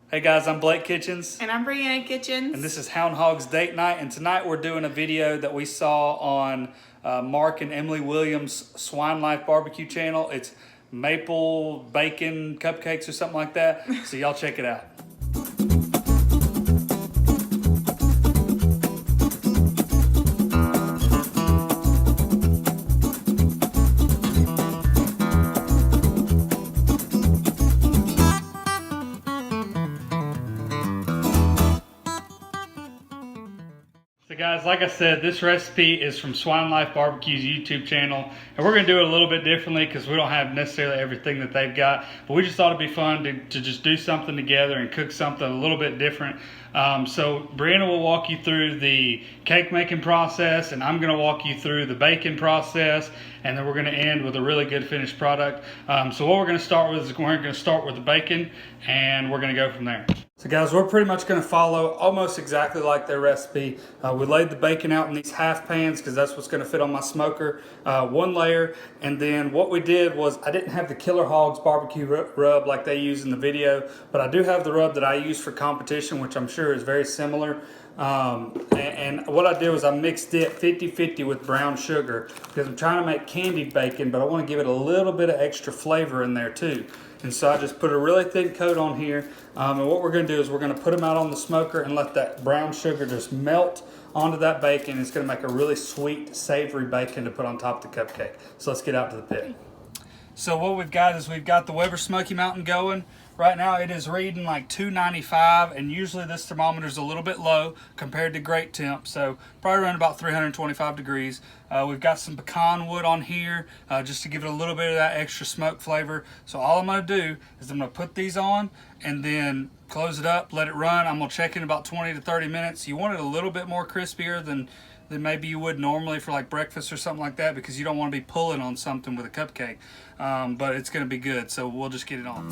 Hey guys, I'm Blake Kitchens. And I'm Brianna Kitchens. And this is Hound Hogs Date Night. And tonight we're doing a video that we saw on Mark and Emily Williams' Swine Life Barbecue channel. It's maple bacon cupcakes or something like that. So y'all check it out. So guys, like I said, this recipe is from Swine Life Barbecue's YouTube channel, and we're going to do it a little bit differently because we don't have necessarily everything that they've got, but we just thought it'd be fun to just do something together and cook something a little bit different. So Brianna will walk you through the cake making process, and I'm going to walk you through the bacon process, and then we're going to end with a really good finished product. So what we're going to start with is we're going to start with the bacon, and we're going to go from there. So guys, we're pretty much going to follow almost exactly like their recipe. We laid the bacon out in these half pans because that's what's going to fit on my smoker. One layer, and then what we did was I didn't have the Killer Hogs barbecue rub like they use in the video, but I do have the rub that I use for competition, which I'm sure is very similar. And what I did was I mixed it 50-50 with brown sugar because I'm trying to make candied bacon, but I want to give it a little bit of extra flavor in there too. And so I just put a really thin coat on here. And what we're going to do is we're going to put them out on the smoker and let that brown sugar just melt onto that bacon. It's going to make a really sweet, savory bacon to put on top of the cupcake. So let's get out to the pit. So what we've got is we've got the Weber Smoky Mountain going. Right now it is reading like 295, and usually this thermometer is a little bit low compared to great temp, so probably around about 325 degrees. We've got some pecan wood on here just to give it a little bit of that extra smoke flavor. So all I'm going to do is I'm going to put these on and then close it up, let it run. I'm going to check in about 20 to 30 minutes. You want it a little bit more crispier than maybe you would normally for like breakfast or something like that, because you don't want to be pulling on something with a cupcake. But it's going to be good, so we'll just get it on.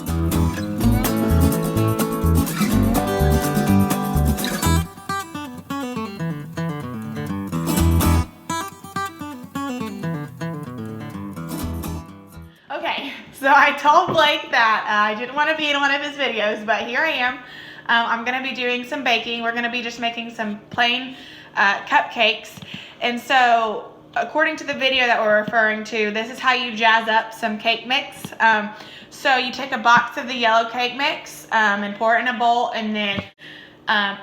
Okay, so I told Blake that I didn't want to be in one of his videos, but here I am. I'm going to be doing some baking. We're going to be just making some plain cupcakes. And so, according to the video that we're referring to, this is how you jazz up some cake mix. So you take a box of the yellow cake mix and pour it in a bowl, and then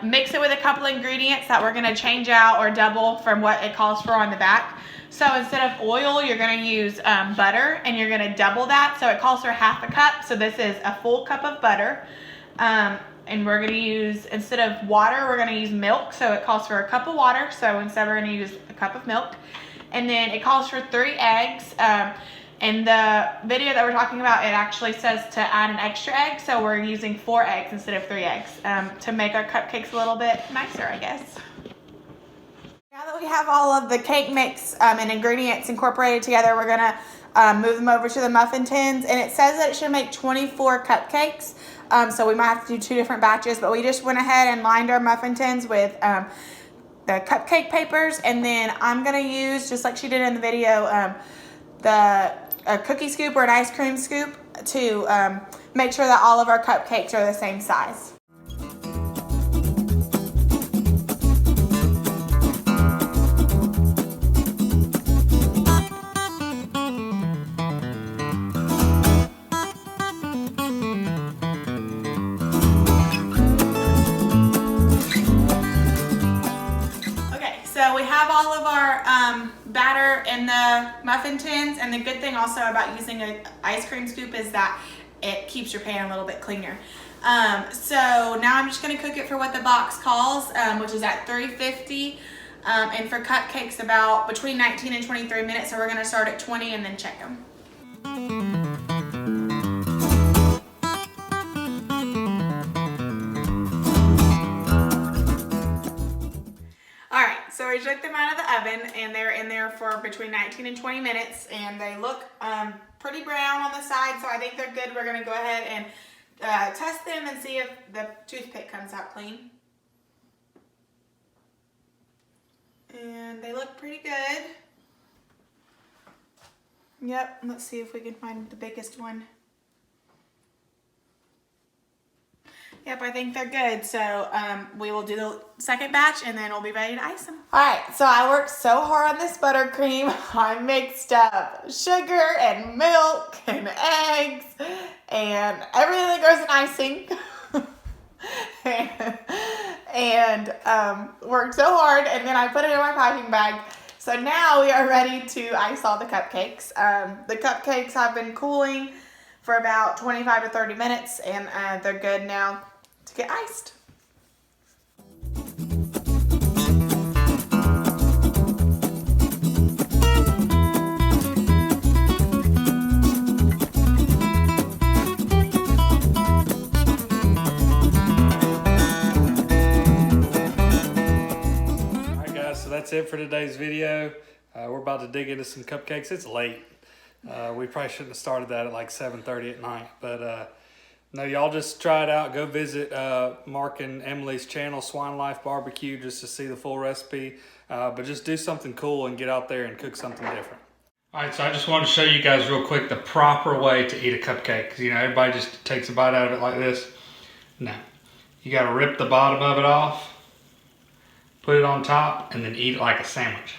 mix it with a couple ingredients that we're going to change out or double from what it calls for on the back. So instead of oil, you're going to use butter, and you're going to double that. So it calls for half a cup. So this is a full cup of butter. And we're going to use, instead of water, we're going to use milk. So it calls for a cup of water. So instead we're going to use a cup of milk. And then it calls for 3 eggs. In the video that we're talking about, it actually says to add an extra egg. So we're using 4 eggs instead of 3 eggs to make our cupcakes a little bit nicer, I guess. Now that we have all of the cake mix and ingredients incorporated together, we're going to move them over to the muffin tins. And it says that it should make 24 cupcakes. So we might have to do 2 different batches, but we just went ahead and lined our muffin tins with the cupcake papers. And then I'm going to use, just like she did in the video, a cookie scoop or an ice cream scoop to make sure that all of our cupcakes are the same size. So we have all of our batter in the muffin tins, and the good thing also about using an ice cream scoop is that it keeps your pan a little bit cleaner. So now I'm just going to cook it for what the box calls, which is at 350, and for cupcakes about between 19 and 23 minutes. So we're going to start at 20 and then check them. So we took them out of the oven, and they're in there for between 19 and 20 minutes, and they look pretty brown on the side, so I think they're good. We're going to go ahead and test them and see if the toothpick comes out clean. And they look pretty good. Yep, let's see if we can find the biggest one. Yep, I think they're good. So we will do the second batch and then we'll be ready to ice them. All right, so I worked so hard on this buttercream. I mixed up sugar and milk and eggs and everything that goes in icing. and worked so hard, and then I put it in my piping bag. So now we are ready to ice all the cupcakes. The cupcakes have been cooling for about 25 to 30 minutes, and they're good now to get iced. So that's it for today's video. We're about to dig into some cupcakes. It's late. We probably shouldn't have started that at like 7:30 at night. But no, y'all just try it out. Go visit Mark and Emily's channel, Swine Life Barbecue, just to see the full recipe. But just do something cool and get out there and cook something different. All right, so I just wanted to show you guys real quick the proper way to eat a cupcake. 'Cause, you know, everybody just takes a bite out of it like this. No, you got to rip the bottom of it off, put it on top, and then eat it like a sandwich.